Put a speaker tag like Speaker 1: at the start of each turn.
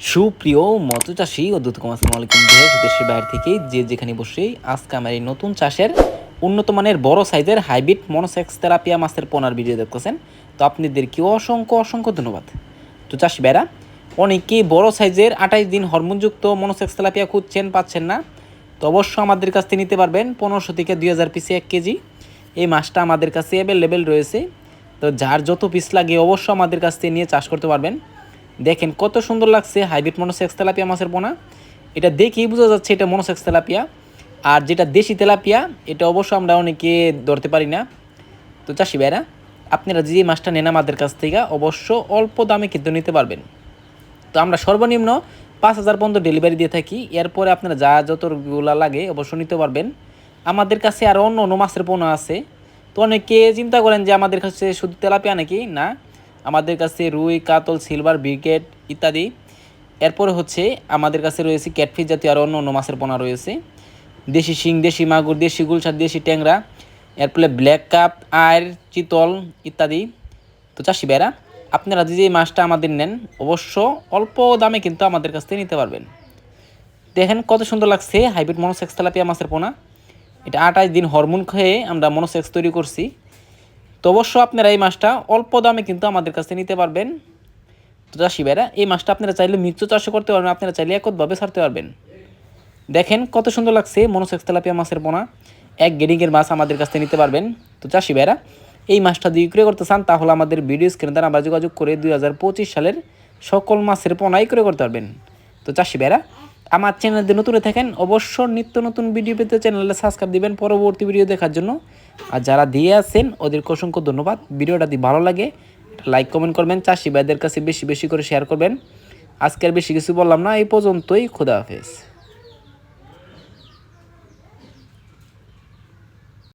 Speaker 1: সুপ্রিয় মৎস্য চাষী ও দ্রুতকম আসসালামু আলাইকুম দেশ দেশের বাইরে থেকে যে যেখানে বসেই আজকে আমার এই নতুন চাষের উন্নত মানের বড় সাইজের হাইব্রিড মনোসেক্স তেলাপিয়া মাছের পোনার ভিডিও দেখতেছেন। তো আপনাদেরকে অসংখ্য অসংখ্য ধন্যবাদ। তো চাষি ভাইরা, অনেকেই বড় সাইজের 28 দিন হরমোনযুক্ত মনোসেক্স তেলাপিয়া খুঁজছেন, পাচ্ছেন না। তো অবশ্য আমাদের কাছ থেকে নিতে পারবেন 1500 থেকে 2000 পিসে 1 কেজি। এই মাছটা আমাদের কাছে অ্যাভেলেবেল রয়েছে। তো যার যত পিস লাগে অবশ্য আমাদের কাছ থেকে নিয়ে চাষ করতে পারবেন। দেখেন কত সুন্দর লাগছে হাইব্রিড মনোসেক্স তেলাপিয়া মাছের পোনা। এটা দেখেই বোঝা যাচ্ছে এটা মনোসেক্স তেলাপিয়া। আর যেটা দেশি তেলাপিয়া এটা অবশ্য আমরা অনেকে ধরতে পারি না। তো চাষি ভাইরা, আপনারা যে মাছটা নেন আমাদের কাছ থেকে অবশ্য অল্প দামে কিন্তু নিতে পারবেন। তো আমরা সর্বনিম্ন 5000 পর্যন্ত ডেলিভারি দিয়ে থাকি। এরপরে আপনারা যা যতগুলো লাগে অবশ্য নিতে পারবেন। আমাদের কাছে আরও অন্য অন্য মাছের পোনা আছে। তো অনেকে চিন্তা করেন যে আমাদের কাছে শুধু তেলাপিয়া নাকি, না, আমাদের কাছে রুই, কাতল, সিলভার, ব্রিগেড ইত্যাদি। এরপরে হচ্ছে আমাদের কাছে রয়েছে ক্যাটফিশ জাতীয় আরও অন্য অন্য মাছের পোনা রয়েছে। দেশি শিং, দেশি মাগুর, দেশি গুলশার, দেশি ট্যাংরা, এরপরে ব্ল্যাক কাপ, আয়ের, চিতল ইত্যাদি। তো চাষি ভাইরা, আপনারা যে মাছটা আমাদের নেন অবশ্য অল্প দামে কিন্তু আমাদের কাছ থেকে নিতে পারবেন। দেখেন কত সুন্দর লাগছে হাইব্রিড মনোসেক্স তেলাপিয়া মাছের পোনা। এটা 28 দিন হরমোন খেয়ে আমরা মনোসেক্স তৈরি করছি। তো অবশ্য আপনারা এই মাছটা অল্প দামে কিন্তু আমাদের কাছ থেকে নিতে পারবেন। তো চাষি ভাইরা, এই মাছটা আপনারা চাইলে মিক্স চাষও করতে পারবেন, আপনারা চাইলে একতভাবে ছাড়তে পারবেন। দেখেন কত সুন্দর লাগছে মনোসেক্স তেলাপিয়া মাছের পোনা। এক গ্রেডিংয়ের মাছ আমাদের কাছ থেকে নিতে পারবেন। তো চাষি ভাইরা, এই মাছটা যদি ক্রয় করতে চান তাহলে আমাদের ভিডিও স্ক্রিনে দ্বারা আমরা যোগাযোগ করে 2025 সালের সকল মাছের পোনাই ক্রয় করতে পারবেন। তো চাষি ভাইরা, আমার চ্যানেলে নতুন থাকেন অবশ্য নিত্য নতুন ভিডিও পেতে চ্যানেলে সাবস্ক্রাইব দিবেন পরবর্তী ভিডিও দেখার জন্য। আর যারা দিয়ে আছেন ওদেরকে অসংখ্য ধন্যবাদ। ভিডিওটা যদি ভালো লাগে লাইক কমেন্ট করবেন, চাষি ভাইদের কাছে বেশি বেশি করে শেয়ার করবেন। আজকের বেশি কিছু বললাম না, এই পর্যন্তই। খোদা হাফেজ।